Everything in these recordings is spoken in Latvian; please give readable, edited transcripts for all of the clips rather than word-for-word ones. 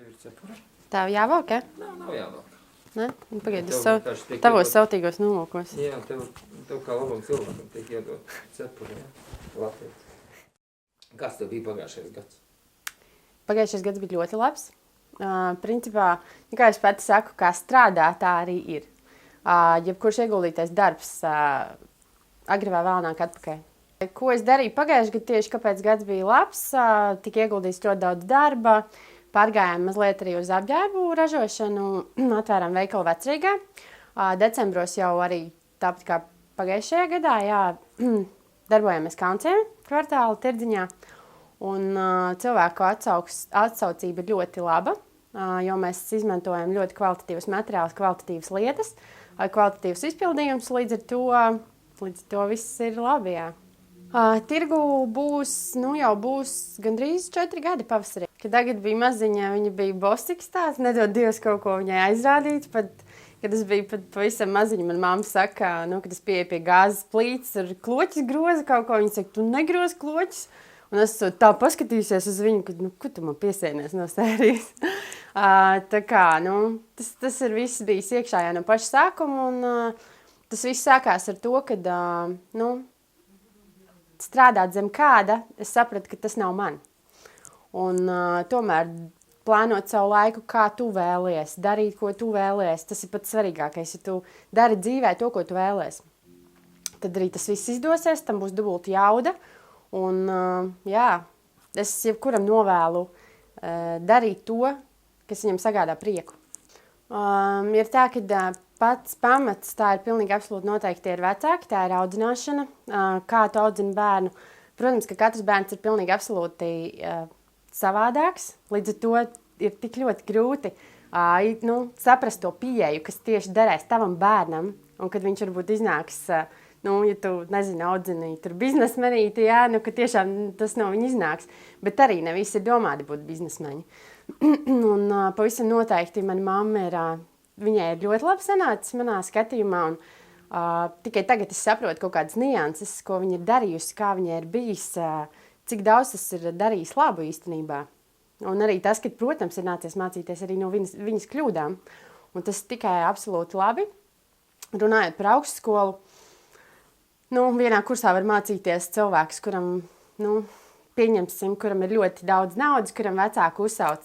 Tev ir cepura? Tev jāvelk, ja? Nav jāvelk. Ne? Pagaidi, Tev tavos sautīgos nolūkos. Jā, tev kā labam cilvēkam tiek iedot cepura, jā. Latvijas. Kāds tev bija pagājušais gads? Pagājušais gads bija ļoti labs. Principā, kā es pati saku, kā strādā, tā arī ir. Jebkurš ieguldītais darbs agri vai vēlāk atpakaļ. Ko es darīju pagājušajā gadā tieši, kāpēc gads bija labs, tika ieguldīts ļoti daudz darba, pārgājām mazliet arī uz apģērbu ražošanu, atvērām veikalu Vecrīgā. Decembros jau arī tāpat kā pagājušajā gadā, jā, darbojamies Kaunciemā kvartāla tirdziņā. Un cilvēku atsaucība ir ļoti laba, jo mēs izmantojam ļoti kvalitatīvas materiālus, kvalitatīvas lietas, kvalitatīvas izpildījumus, līdz ar to viss ir labi, jā. Tirgu jau būs gandrīz 4 gadi pavasarī. Kad tagad bija maziņa, viņa bija bosiks tāds, nedod Dievs kaut ko viņai aizrādīt, pat, kad es biju pavisam maziņa, man mamma saka, kad es pieeju pie gāzes plītes, ar kloķis groza kaut ko, viņa saka, tu negrozi kloķis. Un es tā paskatījusies uz viņu, ka, ko tu man piesienies no sērijas. Tā kā, tas ir viss bijis iekšā jau no paša sākuma, un tas viss sākās ar to, kad, strādāt zem kāda, es sapratu, ka tas nav man. Un tomēr plānot savu laiku, kā tu vēlies, darīt, ko tu vēlies, tas ir pats svarīgākais. Ja tu dari dzīvē to, ko tu vēlies, tad arī tas viss izdosies, tam būs dubulta jauda. Un, es jebkuram novēlu darīt to, kas viņam sagādā prieku. Ir tā, ka pats pamats, tā ir pilnīgi absolūti noteikti ir vecāki, tā ir audzināšana, kā tu audzini bērnu. Protams, ka katrs bērns ir pilnīgi absolūti savādāks, līdz ar to ir tik ļoti grūti saprast to pieeju, kas tieši derēs tavam bērnam, un kad viņš varbūt iznāks, ja tu, audzini tur biznesmenīti, ka tiešām tas no viņa iznāks, bet arī ne visi ir domāti būt biznesmeņi. Un pavisam noteikti mana mamma viņai ir ļoti labi sanācis manā skatījumā, un tikai tagad es saprotu kaut kādas nianses, ko viņa ir darījusi, kā viņai ir bijis, cik daudz tas ir darījis labu īstenībā. Un arī tas, ka, protams, ir nācies mācīties arī no viņas kļūdām, un tas tikai absolūti labi. Runājot par augstskolu, vienā kursā var mācīties cilvēks, kuram, pieņemsim, kuram ir ļoti daudz naudas, kuram vecāku uzsauc,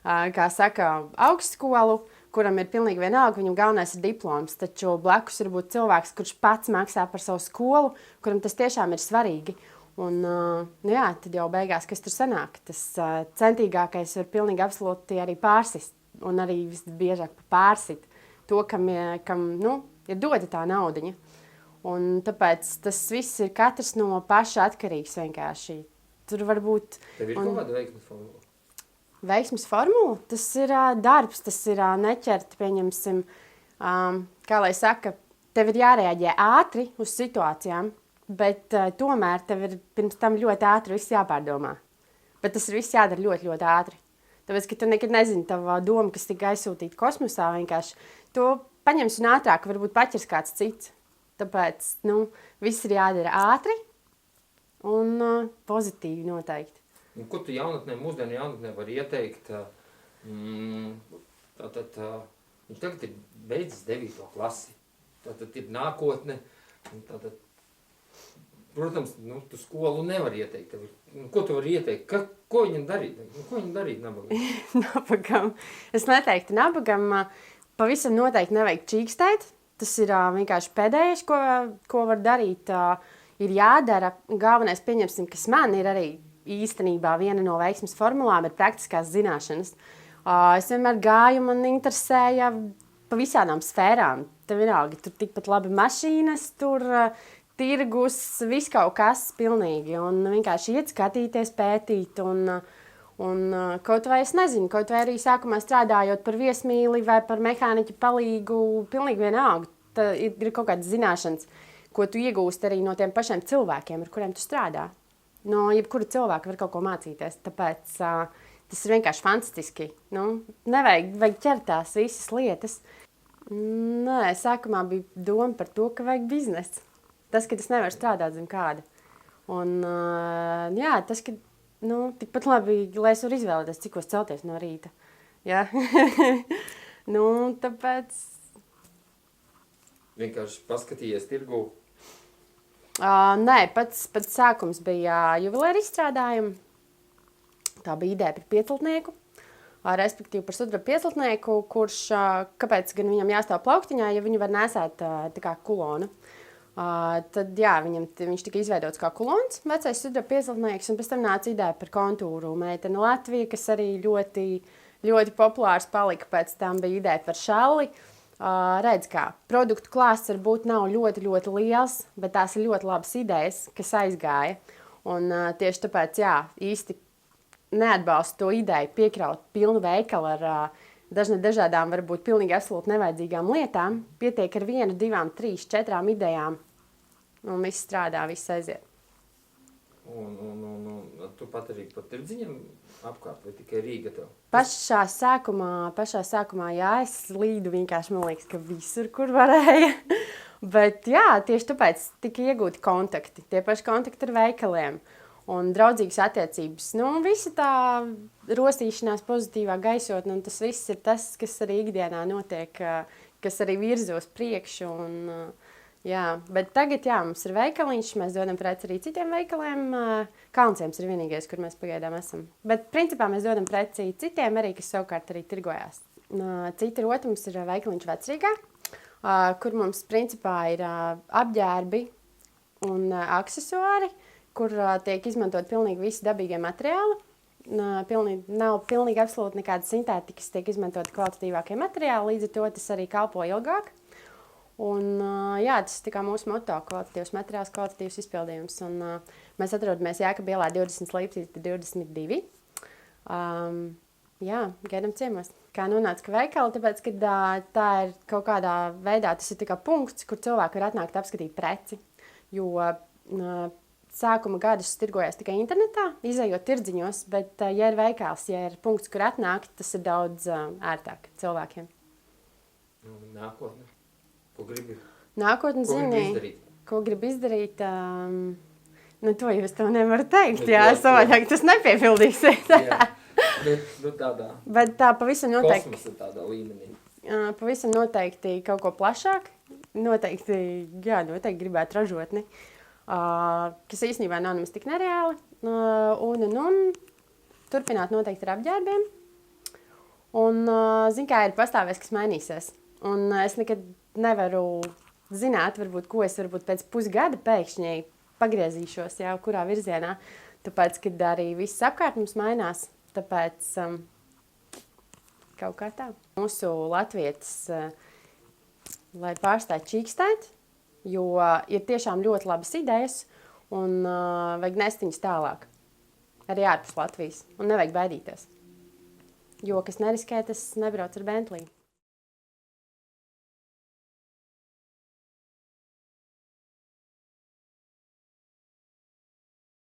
kā saka, augstskolu, kuram ir pilnīgi vienalga, viņam galvenais ir diploms, taču blakus ir būt cilvēks, kurš pats maksā par savu skolu, kuram tas tiešām ir svarīgi. Un, tad jau beigās, kas tur sanāk, tas centīgākais var pilnīgi absolūti arī pārsist, un arī visbiežāk pārsit to, kam ir dota tā naudiņa. Un tāpēc tas viss ir katrs no paša atkarīgs vienkārši. Tur var būt... Tev ir kaut kāda veiksmes formula? Veiksmes formula? Tas ir darbs, tas ir neķert, pieņemsim, kā lai saka, tev ir jārēģē ātri uz situācijām, bet tomēr tev ir pirms tam ļoti ātri viss jāpārdomā. Bet tas ir viss jādara ļoti, ļoti ātri. Tāpēc, ka tu nekad nezini tava doma, kas tika aizsūtīta kosmosā vienkārši. To paņems un ātrāk varbūt paķers kāds cits. Tāpēc, viss ir jādara ātri un pozitīvi noteikti. Ko tu mūsdienu jaunatnē var ieteikt? Viņš tagad ir beidzis 9. klasi. Tātad ir nākotne. Protams, tu skolu nevar ieteikt. Ko tu vari ieteikt? Ko viņam darīt? Ko viņam darīt nabagam? Nabagam. Es neteiktu nabagam. Pavisam noteikti nevajag čīkstēt. Tas ir vienkārši pēdējais, ko var darīt, ir jādara. Galvenais, pieņemsim, kas man ir arī īstenībā viena no veiksmes formulām, ir praktiskās zināšanas. Es vienmēr gāju, man interesēja pa visādām sfērām. Tev vienalga, tur tikpat labi mašīnas, tur tirgus, viss kaut kas pilnīgi. Un vienkārši iet skatīties, pētīt un kaut vai es nezinu, kaut vai arī sākumā strādājot par viesmīli vai par mehāniķa palīgu, pilnīgi vienalga. Ir kaut kādas zināšanas, ko tu iegūsti arī no tiem pašiem cilvēkiem, ar kuriem tu strādā. No jebkura cilvēka var kaut ko mācīties, tāpēc tas ir vienkārši fantastiski. Nevajag ķert tās visas lietas. Nē, sākumā bija doma par to, ka vajag biznesu. Tas, ka es nevaru strādāt zem kāda. Un tas, ka tikpat labi, lai es varu izvēlēties, cikos celties no rīta. Ja? Nu, tāpēc... Vienkārši paskatījies tirgū. Nē, pats sākums bija juvelēra izstrādājumi. Tā bija ideja par pieceltnieku. Respektīvi par sudraba pieceltnieku, kurš, kāpēc gan viņam jāstāv plauktiņā, ja viņu var nesēt tā kā kulonu. Tad, jā, viņš tika izveidots kā kulons, vecais sudraba pieceltnieks, un pēc tam nāca ideja par kontūru meiteni Latvija, kas arī ļoti, ļoti populārs palika. Pēc tam bija ideja par šalli. Redz, kā produktu klāsts varbūt nav ļoti, ļoti liels, bet tās ir ļoti labas idejas, kas aizgāja. Un tieši tāpēc, jā, īsti neatbalstu to ideju piekraut pilnu veikalu ar dažādām, varbūt pilnīgi absolūti nevajadzīgām lietām. Pietiek ar 1, 2, 3, 4 idejām, un viss strādā, viss aiziet. Un tu pat arī pa tirdziņam apkārt, vai tikai Rīga tev? Pašā sākumā, jā, es līdu vienkārši, man liekas, ka visur, kur varēja. Bet jā, tieši tāpēc tika iegūti kontakti, tie paši kontakti ar veikaliem. Un draudzīgas attiecības. Nu, visa tā rostīšanās, pozitīvā gaisotne, un tas viss ir tas, kas arī ikdienā notiek, kas arī virzo uz priekšu. Un, jā. Bet tagad, jā, mums ir veikaliņš, mēs dodam preci arī citiem veikaliem. Kalnciems ir vienīgais, kur mēs pagaidām esam. Bet, principā, mēs dodam preci citiem arī, kas savukārt arī tirgojās. Cita rota mums ir veikaliņš Vecrīgā, kur mums, principā, ir apģērbi un aksesuāri, kur tiek izmantot pilnīgi visi dabīgie materiāli. Nav pilnīgi absolūti nekādas sintētikas, tiek izmantot kvalitatīvākie materiāli, līdz ar to tas arī kalpo ilgāk. Un, jā, tas ir tā kā mūsu moto, kvalitatīvs materiāls, kvalitatīvs izpildījums. Un, mēs atrodamies Jēkaba ielā 20 līdz 22. Jā, gaidām ciemos. Kā nonāca ka veikali, tāpēc, ka tā ir kaut kādā veidā, tas ir tā kā punkts, kur cilvēki var atnākt apskatīt preci, jo sākuma gadus tirgojās tikai internetā, izējot tirdziņos, bet, ja ir veikals, ja ir punkts, kur atnākt, tas ir daudz ērtāk cilvēkiem. Nākotne? Ko gribi? Nākotne, ko gribi izdarīt? To jūs to nevaru teikt, jā, savādāk tas nepiepildīsiet. Jā, bet tādā. Bet tā pavisam noteikti. Kosmosa tādā līmenī. Pavisam noteikti kaut ko plašāk. Noteikti gribētu ražotni. Kas īstenībā nav nemaz tik nereāli. Un turpināt noteikti ar apģērbiem. Un, zin kā, ir pastāvēs, kas mainīsies. Un es nekad nevaru zināt, varbūt pēc pusgada pēkšņi pagriezīšos jau kurā virzienā. Tāpēc, kad arī viss apkārt mums mainās, tāpēc kaut kā tā. Mūsu latvietis, lai pārstāj čīkstēt, jo ir tiešām ļoti labas idejas un vajag nest viņas tālāk. Arī ārpus Latvijas. Un nevajag baidīties. Jo, kas neriskē, tas nebrauc ar Bentley.